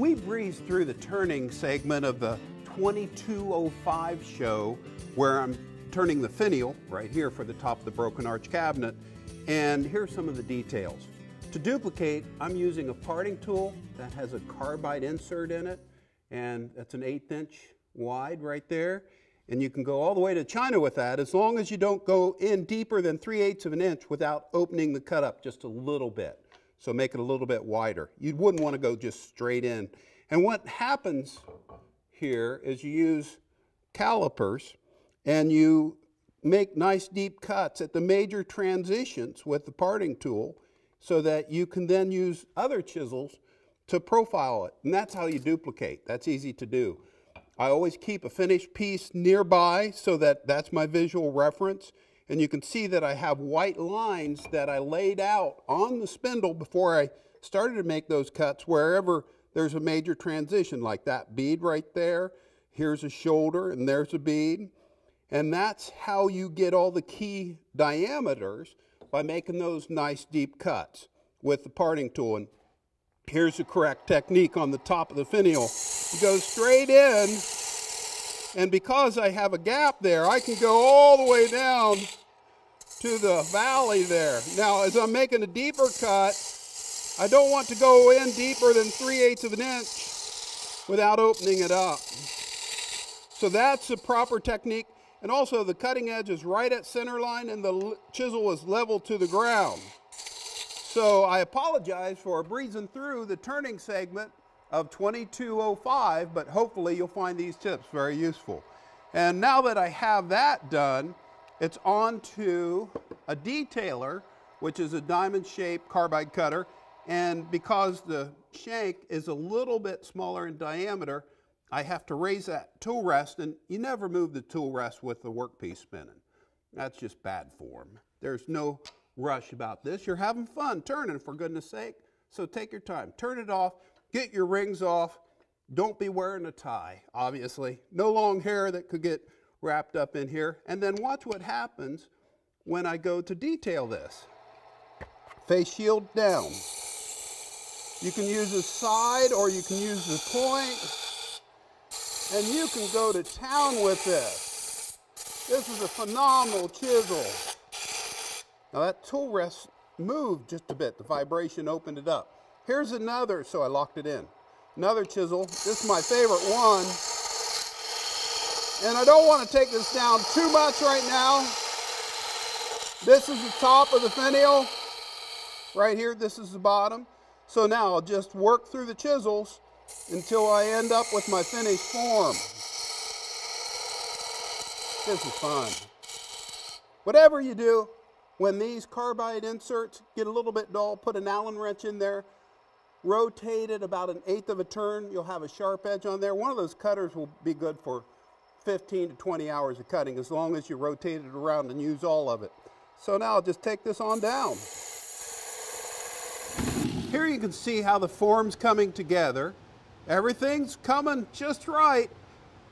we breezed through the turning segment of the 2205 show where I'm turning the finial right here for the top of the broken arch cabinet, and here's some of the details. To duplicate, I'm using a parting tool that has a carbide insert in it, and that's an 1/8 inch wide right there, and you can go all the way to China with that as long as you don't go in deeper than 3/8 of an inch without opening the cut up just a little bit. So make it a little bit wider. You wouldn't want to go just straight in. And what happens here is you use calipers and you make nice deep cuts at the major transitions with the parting tool so that you can then use other chisels to profile it. And that's how you duplicate. That's easy to do. I always keep a finished piece nearby so that that's my visual reference. And you can see that I have white lines that I laid out on the spindle before I started to make those cuts wherever there's a major transition, like that bead right there. Here's a shoulder and there's a bead. And that's how you get all the key diameters, by making those nice deep cuts with the parting tool. And here's the correct technique on the top of the finial. You go straight in, and because I have a gap there, I can go all the way down to the valley there. Now, as I'm making a deeper cut, I don't want to go in deeper than 3/8 of an inch without opening it up. So that's the proper technique. And also the cutting edge is right at center line and the chisel is level to the ground. So I apologize for breezing through the turning segment of 2205, but hopefully you'll find these tips very useful. And now that I have that done, it's on to a detailer, which is a diamond-shaped carbide cutter. And because the shank is a little bit smaller in diameter, I have to raise that tool rest, and you never move the tool rest with the workpiece spinning. That's just bad form. There's no rush about this. You're having fun turning, for goodness sake. So take your time. Turn it off. Get your rings off. Don't be wearing a tie, obviously. No long hair that could get wrapped up in here. And then watch what happens when I go to detail this. Face shield down. You can use the side or you can use the point. And you can go to town with this. This is a phenomenal chisel. Now that tool rest moved just a bit. The vibration opened it up. Here's another, so I locked it in. Another chisel. This is my favorite one. And I don't want to take this down too much right now. This is the top of the finial. Right here, this is the bottom. So now I'll just work through the chisels until I end up with my finished form. This is fun. Whatever you do, when these carbide inserts get a little bit dull, put an Allen wrench in there, rotate it about 1/8 of a turn, you'll have a sharp edge on there. One of those cutters will be good for 15 to 20 hours of cutting, as long as you rotate it around and use all of it. So now I'll just take this on down. Here you can see how the form's coming together. Everything's coming just right.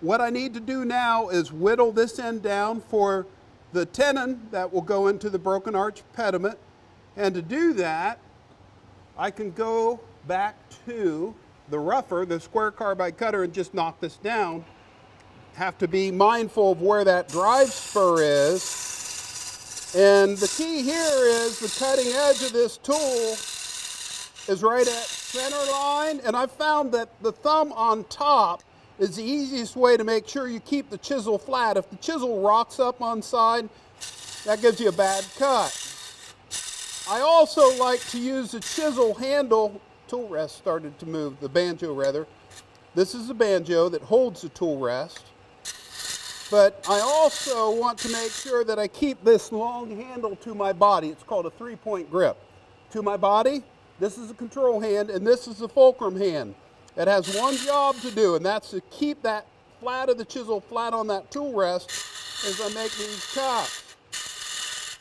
What I need to do now is whittle this end down for the tenon that will go into the broken arch pediment. And to do that, I can go back to the rougher, the square carbide cutter, and just knock this down. Have to be mindful of where that drive spur is. And the key here is the cutting edge of this tool is right at center line, and I've found that the thumb on top is the easiest way to make sure you keep the chisel flat. If the chisel rocks up on side, that gives you a bad cut. I also like to use the chisel handle. Tool rest started to move, the banjo rather. This is the banjo that holds the tool rest. But I also want to make sure that I keep this long handle to my body. It's called a 3-point grip. To my body, this is the control hand, and this is the fulcrum hand. It has one job to do, and that's to keep that flat of the chisel flat on that tool rest as I make these cuts.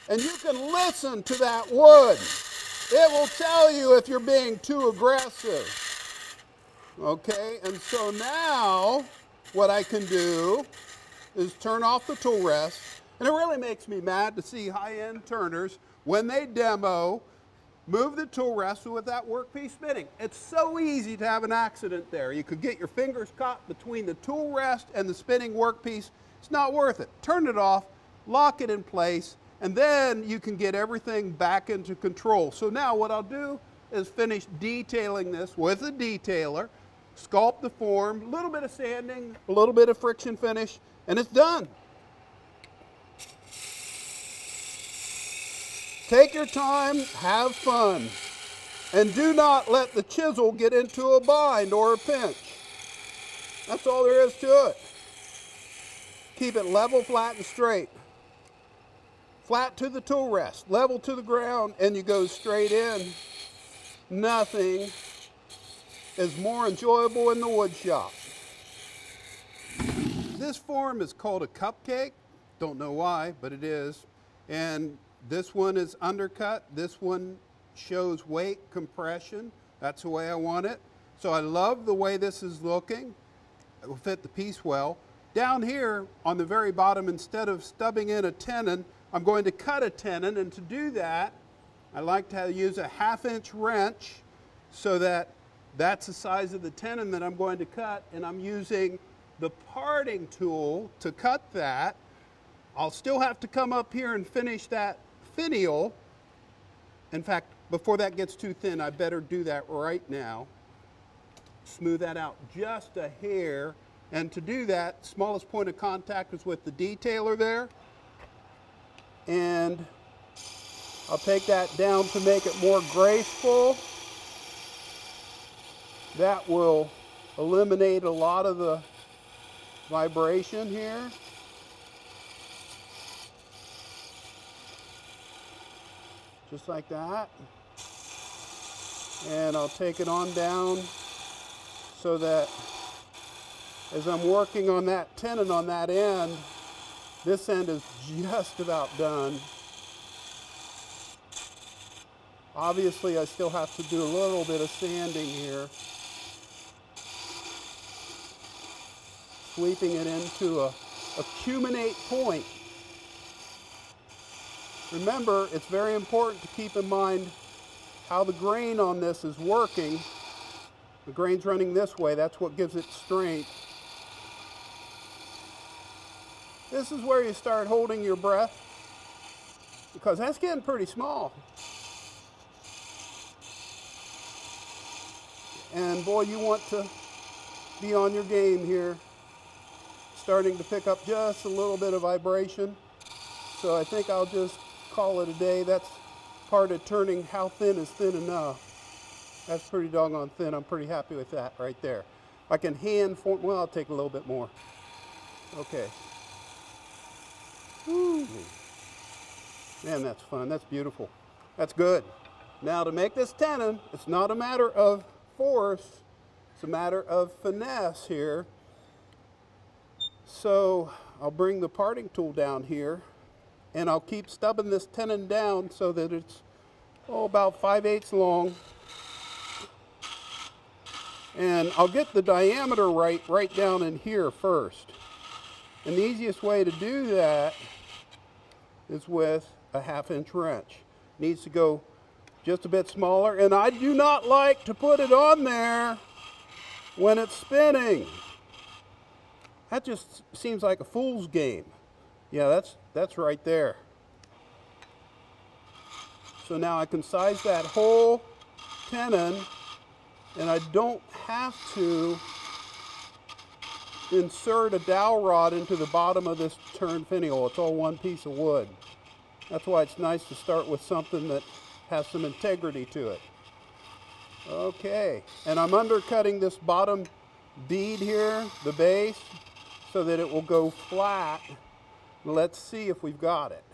And you can listen to that wood. It will tell you if you're being too aggressive. Okay, and so now what I can do is turn off the tool rest. And it really makes me mad to see high-end turners, when they demo, move the tool rest with that workpiece spinning. It's so easy to have an accident there. You could get your fingers caught between the tool rest and the spinning workpiece. It's not worth it. Turn it off, lock it in place, and then you can get everything back into control. So now what I'll do is finish detailing this with a detailer, sculpt the form, a little bit of sanding, a little bit of friction finish, and it's done. Take your time, have fun, and do not let the chisel get into a bind or a pinch. That's all there is to it. Keep it level, flat, and straight. Flat to the tool rest, level to the ground, and you go straight in. Nothing is more enjoyable in the wood shop. This form is called a cupcake. Don't know why, but it is. And this one is undercut. This one shows weight compression. That's the way I want it. So I love the way this is looking. It will fit the piece well. Down here on the very bottom, instead of stubbing in a tenon, I'm going to cut a tenon, and to do that, I like to use a 1/2-inch wrench so that that's the size of the tenon that I'm going to cut, and I'm using the parting tool to cut that. I'll still have to come up here and finish that finial. In fact, before that gets too thin, I better do that right now. Smooth that out just a hair, and to do that, smallest point of contact is with the detailer there. And I'll take that down to make it more graceful. That will eliminate a lot of the vibration here. Just like that. And I'll take it on down so that as I'm working on that tenon on that end, this end is just about done. Obviously, I still have to do a little bit of sanding here. Sweeping it into a acuminate point. Remember, it's very important to keep in mind how the grain on this is working. The grain's running this way. That's what gives it strength. This is where you start holding your breath, because that's getting pretty small. And boy, you want to be on your game here. Starting to pick up just a little bit of vibration. So I think I'll just call it a day. That's part of turning how thin is thin enough. That's pretty doggone thin. I'm pretty happy with that right there. I can hand form, well, I'll take a little bit more. Okay. Woo. Man, that's fun. That's beautiful. That's good. Now to make this tenon, it's not a matter of force, it's a matter of finesse here. So I'll bring the parting tool down here, and I'll keep stubbing this tenon down so that it's about 5/8 long. And I'll get the diameter right down in here first. And the easiest way to do that is with a 1/2-inch wrench. Needs to go just a bit smaller, and I do not like to put it on there when it's spinning. That just seems like a fool's game. Yeah, that's right there. So now I can size that whole tenon, and I don't have to insert a dowel rod into the bottom of this turned finial. It's all one piece of wood. That's why it's nice to start with something that has some integrity to it. Okay, and I'm undercutting this bottom bead here, the base, so that it will go flat. Let's see if we've got it.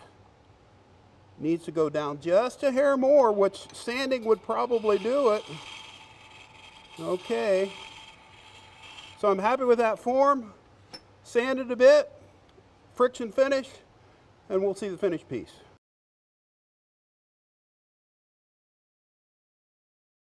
Needs to go down just a hair more, which sanding would probably do it. Okay, so I'm happy with that form. Sanded a bit, friction finish, and we'll see the finished piece.